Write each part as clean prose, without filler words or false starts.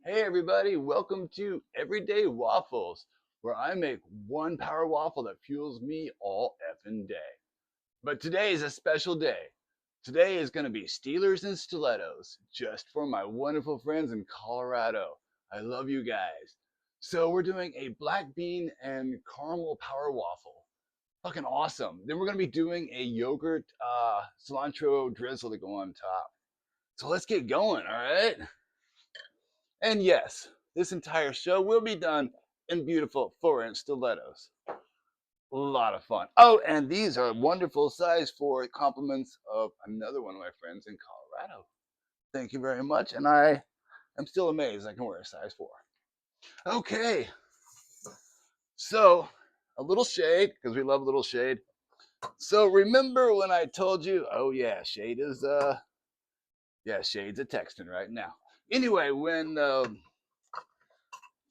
Hey everybody, welcome to Everyday Waffles, where I make one power waffle that fuels me all effing day. But today is a special day. Today is going to be Steelers and Stilettos, just for my wonderful friends in Colorado. I love you guys. So we're doing a black bean and caramel power waffle. Fucking awesome. Then we're going to be doing a yogurt cilantro drizzle to go on top. So let's get going, all right? And yes, this entire show will be done in beautiful 4-inch stilettos. A lot of fun. Oh, and these are wonderful size for compliments of another one of my friends in Colorado. Thank you very much. And I am still amazed I can wear a size 4. Okay, so a little shade, because we love a little shade. So remember when I told you, oh yeah, shade is, yeah, shade's a texting right now. Anyway, when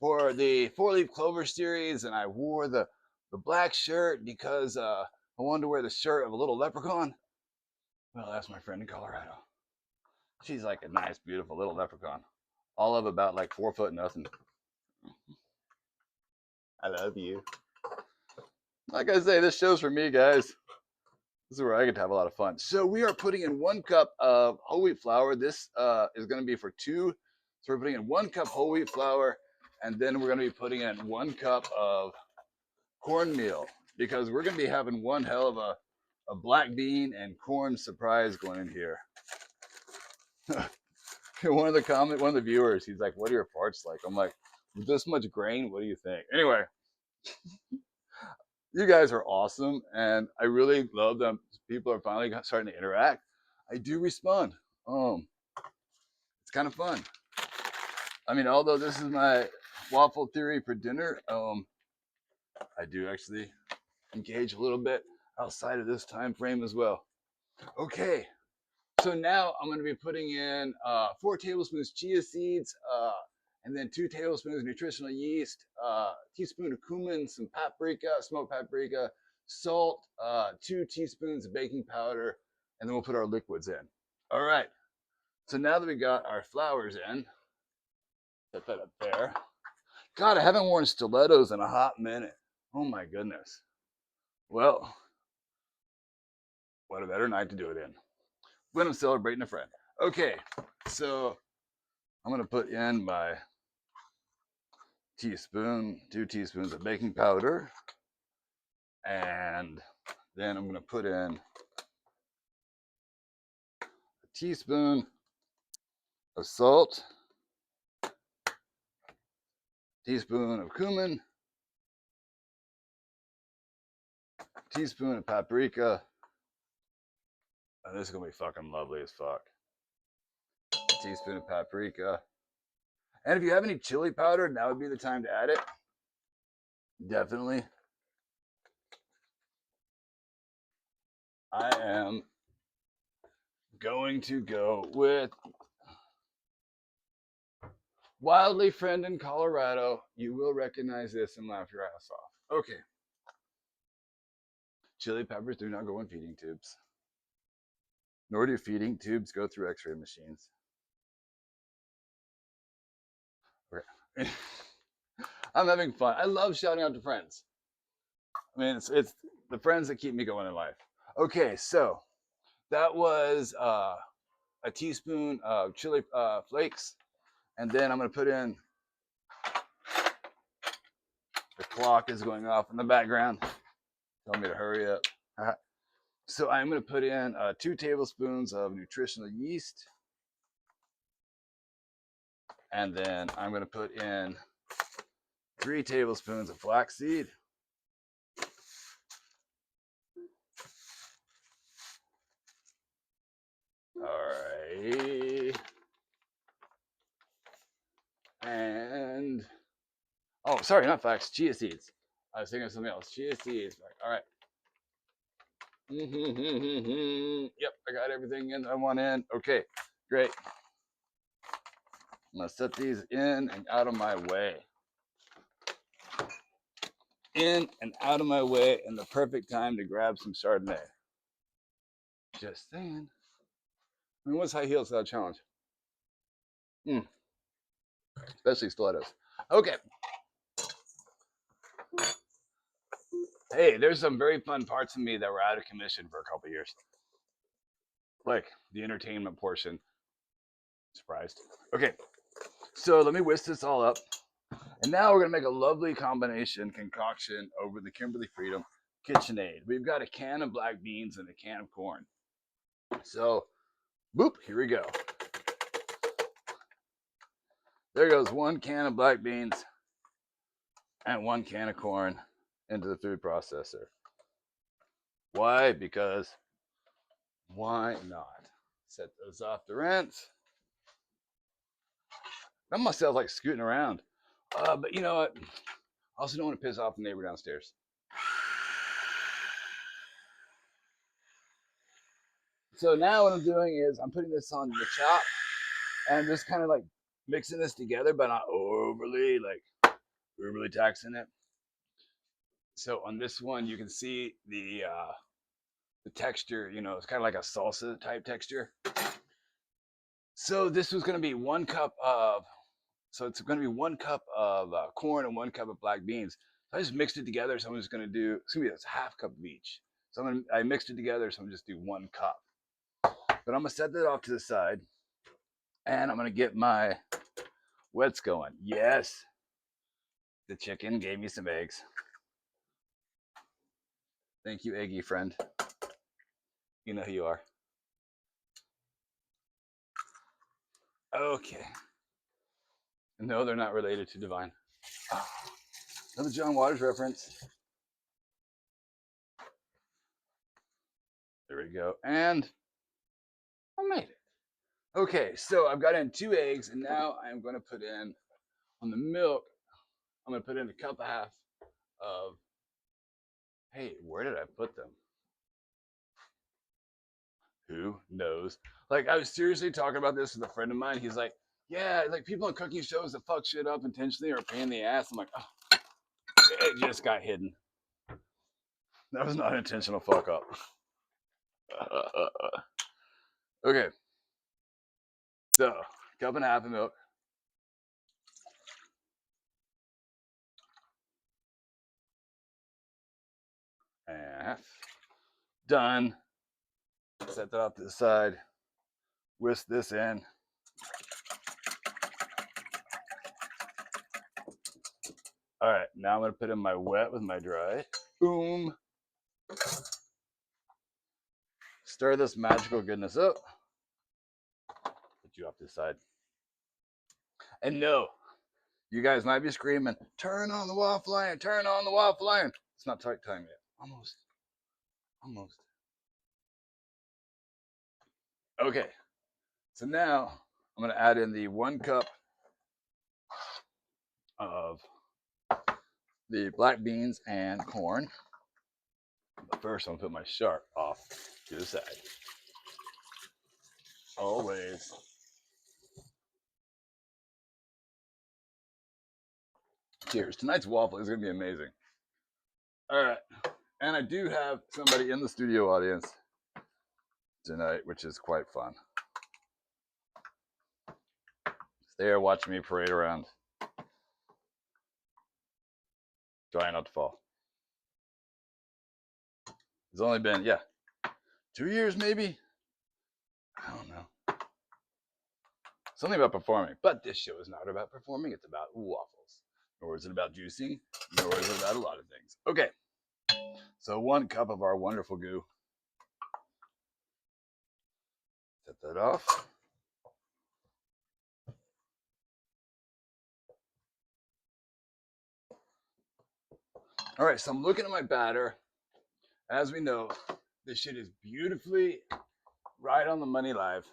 for the 4-leaf clover series, and I wore the black shirt because I wanted to wear the shirt of a little leprechaun. Well, that's my friend in Colorado. She's like a nice, beautiful little leprechaun, all of about like 4 foot nothing. I love you. Like I say, this show's for me, guys. This is where I get to have a lot of fun. So we are putting in 1 cup of whole wheat flour. This is going to be for 2. So we're putting in 1 cup whole wheat flour, and then we're going to be putting in 1 cup of cornmeal, because we're going to be having one hell of a black bean and corn surprise going in here. one of the viewers, he's like, what are your farts like? I'm like, with this much grain, what do you think? Anyway, you guys are awesome, and I really love them. People are finally starting to interact. I do respond. It's kind of fun. I mean, although this is my waffle theory for dinner, I do actually engage a little bit outside of this time frame as well. Okay, so now I'm going to be putting in 4 tablespoons chia seeds, and then 2 tablespoons nutritional yeast, teaspoon of cumin, some paprika, smoked paprika, salt, 2 teaspoons of baking powder, and then we'll put our liquids in. All right, so now that we got our flours in, set that up there. God, I haven't worn stilettos in a hot minute. Oh my goodness. Well, what a better night to do it in when I'm celebrating a friend. Okay, so I'm going to put in my 2 teaspoons of baking powder, and then I'm going to put in a teaspoon of salt, a teaspoon of cumin, a teaspoon of paprika, and this is going to be fucking lovely as fuck. A teaspoon of paprika. And if you have any chili powder, now would be the time to add it. Definitely. I am going to go with Wildly Friend in Colorado. You will recognize this and laugh your ass off. Okay. Chili peppers do not go in feeding tubes. Nor do feeding tubes go through x-ray machines. Okay. I'm having fun. I love shouting out to friends. I mean, it's the friends that keep me going in life. Okay, so that was a teaspoon of chili flakes. And then I'm going to put in, the clock is going off in the background. Tell me to hurry up. So I'm going to put in 2 tablespoons of nutritional yeast. And then I'm going to put in 3 tablespoons of flaxseed. All right. And, oh, sorry, not flax, chia seeds. I was thinking of something else. Chia seeds. All right. Yep, I got everything in I want in. Okay, great. I'm going to set these in and out of my way. In and out of my way, and the perfect time to grab some Chardonnay. Just saying. I mean, what's high heels without challenge? especially stilettos. Okay. Hey, there's some very fun parts of me that were out of commission for a couple years. Like the entertainment portion. Surprised. Okay, so let me whisk this all up. And now we're gonna make a lovely combination concoction over the Kimberly Freedom KitchenAid. We've got a can of black beans and a can of corn. So, boop, here we go. There goes 1 can of black beans and 1 can of corn into the food processor. Why? Because why not? Set those off to rinse. I myself like scooting around. But you know what? I also don't want to piss off the neighbor downstairs. So now what I'm doing is I'm putting this on the chop and I'm just kind of like mixing this together, but not overly taxing it. So on this one, you can see the texture. You know, it's kind of like a salsa type texture. So this was going to be 1 cup of. So it's going to be 1 cup of corn and 1 cup of black beans. So I just mixed it together. So I'm just going to do. It's going to be a half cup of each. So I mixed it together. So I'm just do 1 cup. But I'm going to set that off to the side. And I'm going to get my wets going. Yes. The chicken gave me some eggs. Thank you, eggy friend. You know who you are. Okay. No, they're not related to Divine. Oh, another John Waters reference. There we go. And I made it. Okay, so I've got in 2 eggs, and now I'm going to put in, on the milk, I'm going to put in 1.5 cups of, hey, where did I put them? Who knows? Like, I was seriously talking about this with a friend of mine. He's like, yeah, like people on cooking shows that fuck shit up intentionally or pain in the ass. I'm like, oh, it just got hidden. That was not an intentional fuck up. Okay. So, 1.5 cups of milk. And done. Set that off to the side. Whisk this in. All right, now I'm gonna put in my wet with my dry. Boom. Stir this magical goodness up. Put you off to the side. And no, you guys might be screaming, turn on the waffle iron, turn on the waffle iron. It's not time yet. Almost. Okay, so now I'm gonna add in the 1 cup of the black beans and corn. But first, I'm gonna put my shark off to the side. Always. Cheers. Tonight's waffle is gonna be amazing. All right, and I do have somebody in the studio audience tonight, which is quite fun. They are watching me parade around, trying not to fall. It's only been, 2 years maybe? I don't know. Something about performing. But this show is not about performing, it's about waffles. Nor is it about juicing, nor is it about a lot of things. Okay, so 1 cup of our wonderful goo. Set that off. All right, so I'm looking at my batter. As we know, this shit is beautifully right on the money live.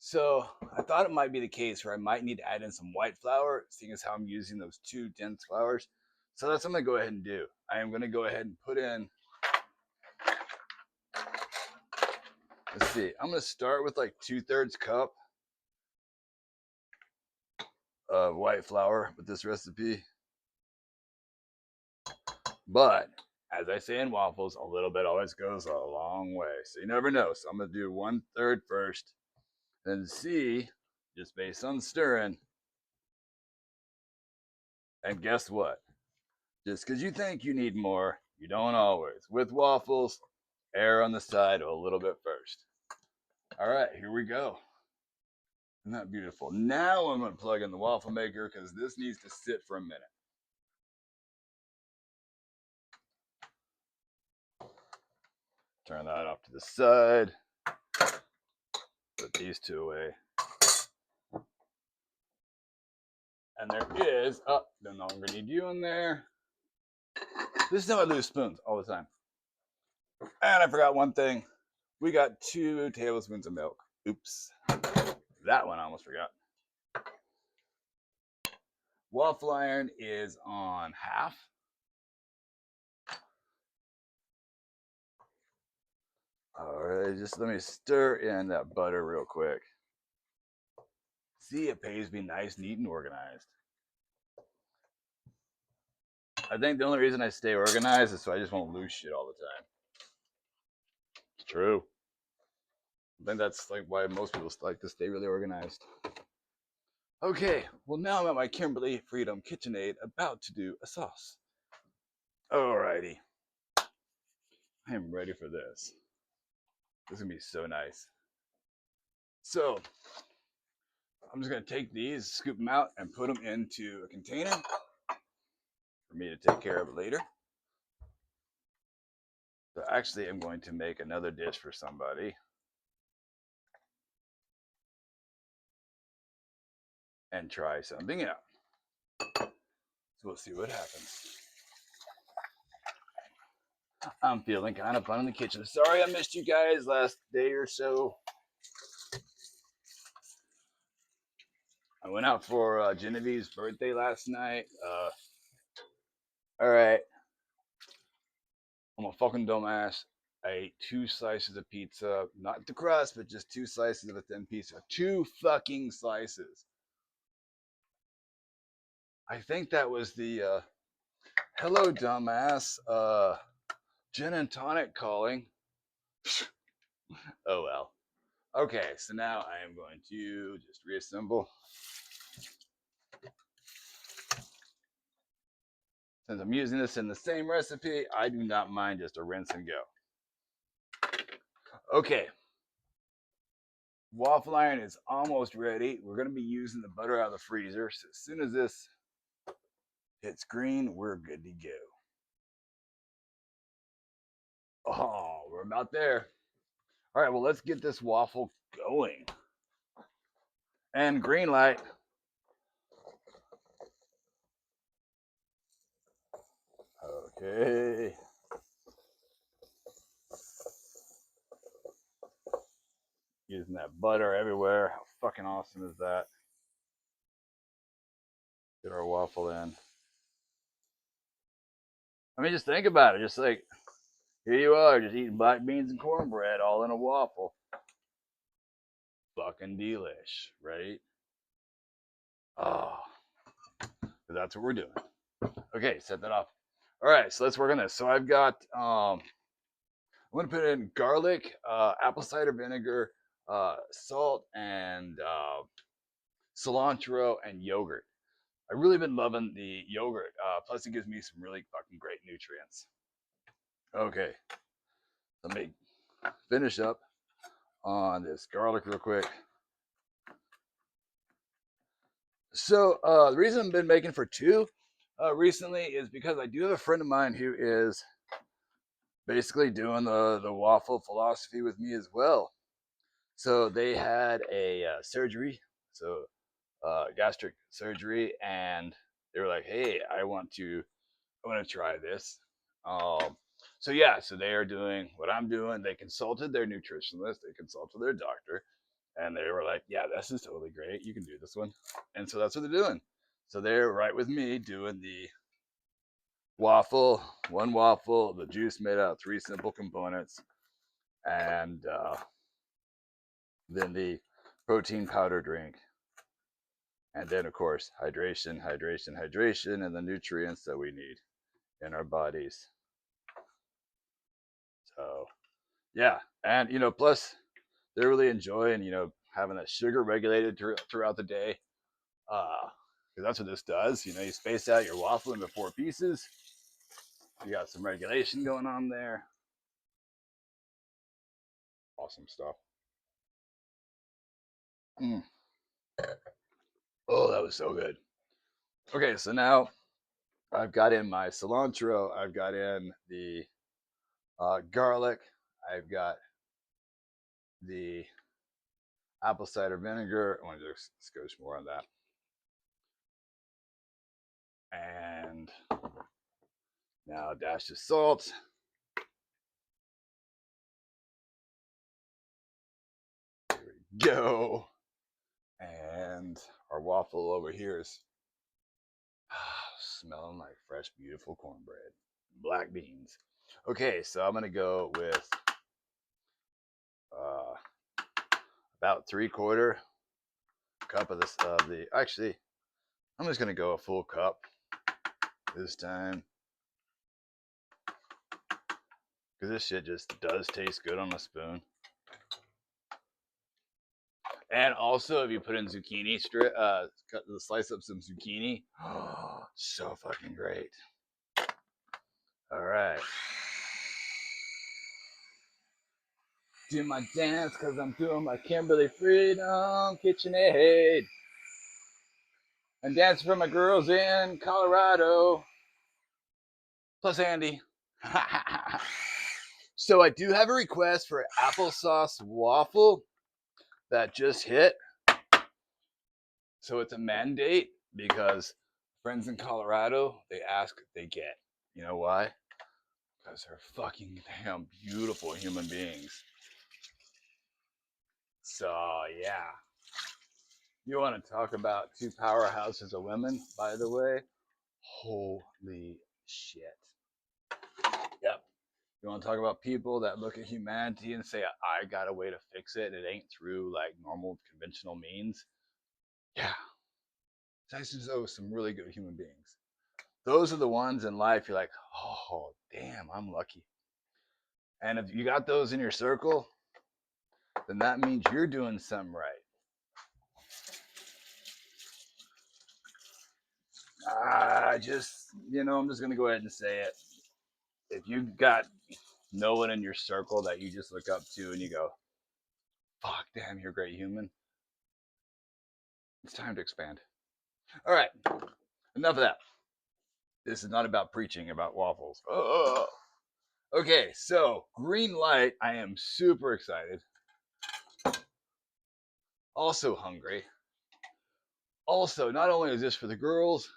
So I thought it might be the case where I might need to add in some white flour, seeing as how I'm using those 2 dense flours. So that's what I'm gonna go ahead and do. I am gonna go ahead and put in, let's see, I'm gonna start with like 2/3 cup of white flour with this recipe. But as I say in waffles, a little bit always goes a long way. So you never know. So I'm gonna do 1/3 first, then see, just based on stirring, And guess what? Just because you think you need more, you don't always. With waffles, err on the side a little bit first. All right, here we go. Isn't that beautiful? Now I'm going to plug in the waffle maker because this needs to sit for a minute. Turn that off to the side. Put these two away. And there is, oh, no longer need you in there. This is how I lose spoons all the time. And I forgot one thing. We got 2 tablespoons of milk. Oops. That one I almost forgot. Waffle iron is on half. All right, just let me stir in that butter real quick. See, it pays me nice, neat, and organized. I think the only reason I stay organized is so I just won't lose shit all the time. It's true. I think that's like why most people like to stay really organized. Okay, well now I'm at my Kimberly Freedom KitchenAid about to do a sauce. Alrighty. I am ready for this. This is gonna be so nice. So, I'm just gonna take these, scoop them out, and put them into a container for me to take care of later. So actually, I'm going to make another dish for somebody. And try something out. So we'll see what happens. I'm feeling kind of fun in the kitchen. Sorry I missed you guys last day or so. I went out for Genevieve's birthday last night. All right. I'm a fucking dumbass. I ate 2 slices of pizza. Not the crust, but just 2 slices of a thin pizza. 2 fucking slices. I think that was the hello dumbass gin and tonic calling. Oh well. Okay, so now I am going to just reassemble. Since I'm using this in the same recipe, I do not mind just a rinse and go. Okay. Waffle iron is almost ready. We're going to be using the butter out of the freezer. So as soon as this hits green, we're good to go. Oh, we're about there. All right, well, let's get this waffle going. And green light. Okay. Using that butter everywhere. How fucking awesome is that? Get our waffle in. I mean, just think about it. Just like, here you are, just eating black beans and cornbread all in a waffle. Fucking delish, right? Oh, that's what we're doing. Okay, set that off. All right, so let's work on this. So I've got, I'm gonna put in garlic, apple cider vinegar, salt, and cilantro and yogurt. I've really been loving the yogurt. Plus, it gives me some really fucking great nutrients. Okay, let me finish up on this garlic real quick. So the reason I've been making for 2 recently is because I do have a friend of mine who is basically doing the Waffle Philosophy with me as well. So they had a surgery, so gastric surgery, and they were like, "Hey, I want to try this." So yeah, so they are doing what I'm doing. They consulted their nutritionist, they consulted their doctor, and they were like, "Yeah, this is totally great. You can do this one." And so that's what they're doing. So they're right with me doing the waffle, one waffle, the juice made out of 3 simple components, and then the protein powder drink. And then, of course, hydration, hydration, hydration, and the nutrients that we need in our bodies. So, yeah. And, plus they're really enjoying, having that sugar regulated throughout the day. because that's what this does. You know, you space out your waffle into 4 pieces. You got some regulation going on there. Awesome stuff. Mm. Oh, that was so good. Okay, so now I've got in my cilantro. I've got in the garlic. I've got the apple cider vinegar. I want to do a skosh more on that. And now a dash of salt. There we go. And our waffle over here is smelling like fresh, beautiful cornbread. Black beans. Okay, so I'm gonna go with about 3/4 cup of this actually I'm just gonna go a full cup this time, because this shit just does taste good on a spoon. And also, if you put in zucchini slice up some zucchini, oh, so fucking great. All right, do my dance because I'm doing my Kimberly Freedom KitchenAid. And dance for my girls in Colorado. Plus Andy. So I do have a request for an applesauce waffle that just hit. So it's a mandate because friends in Colorado, they ask, they get. You know why? Because they're fucking damn beautiful human beings. So yeah. You want to talk about 2 powerhouses of women, by the way? Holy shit. Yep. You want to talk about people that look at humanity and say, I got a way to fix it. It ain't through like normal conventional means. Yeah. Tyson knows some really good human beings. Those are the ones in life you're like, oh, damn, I'm lucky. And if you got those in your circle, then that means you're doing something right. I'm just going to go ahead and say it. If you've got no one in your circle that you just look up to and you go, fuck, damn, you're a great human, it's time to expand. All right, enough of that. This is not about preaching about waffles. Oh. Okay, so green light. I am super excited. Also hungry. Also, not only is this for the girls,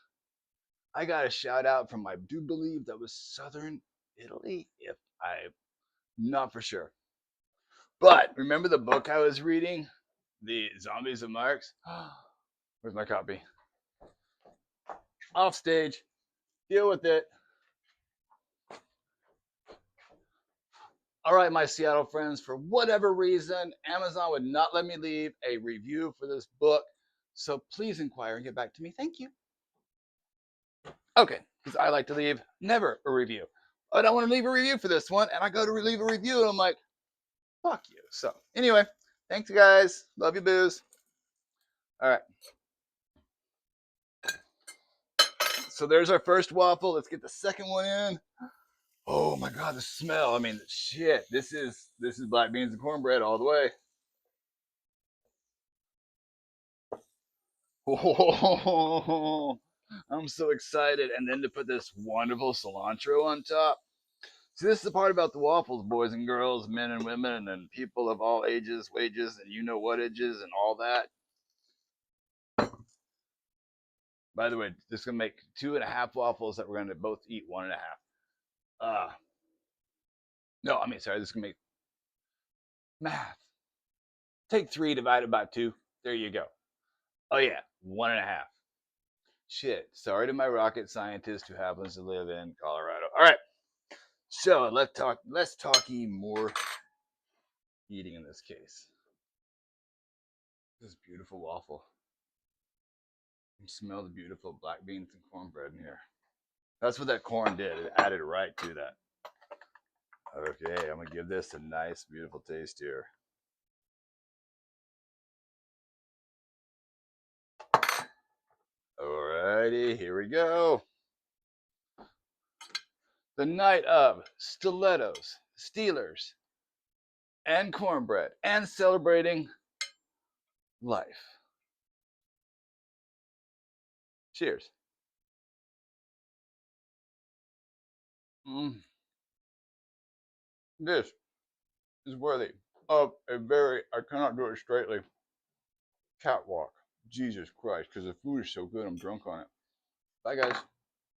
I got a shout out from, I do believe that was southern Italy, if I'm not for sure. But remember the book I was reading? The Zombies of Mars? Where's my copy? Off stage. Deal with it. All right, my Seattle friends, for whatever reason, Amazon would not let me leave a review for this book. So please inquire and get back to me. Thank you. Okay, because I like to leave never a review. I don't want to leave a review for this one, and I go to leave a review, and I'm like, fuck you. So anyway, thanks, guys. Love you, booze. All right. So there's our first waffle. Let's get the second one in. Oh my god, the smell. I mean, shit. This is black beans and cornbread all the way. Oh, I'm so excited. And then to put this wonderful cilantro on top. See, this is the part about the waffles, boys and girls, men and women, and people of all ages, wages, and you know what ages, and all that. By the way, this is going to make 2.5 waffles that we're going to both eat 1.5. No, I mean, sorry, this is going to make math. Take 3 divided by 2. There you go. Oh, yeah, 1.5. Shit. Sorry to my rocket scientist who happens to live in Colorado. All right. So let's talk more eating in this case. This beautiful waffle. You smell the beautiful black beans and cornbread in here. That's what that corn did. It added right to that. Okay, I'm gonna give this a nice, beautiful taste here. All Alrighty, here we go. The night of stilettos, Steelers, and cornbread, and celebrating life. Cheers. This is worthy of a very, I cannot do it straightly, catwalk. Jesus Christ, because the food is so good, I'm drunk on it. Bye, guys.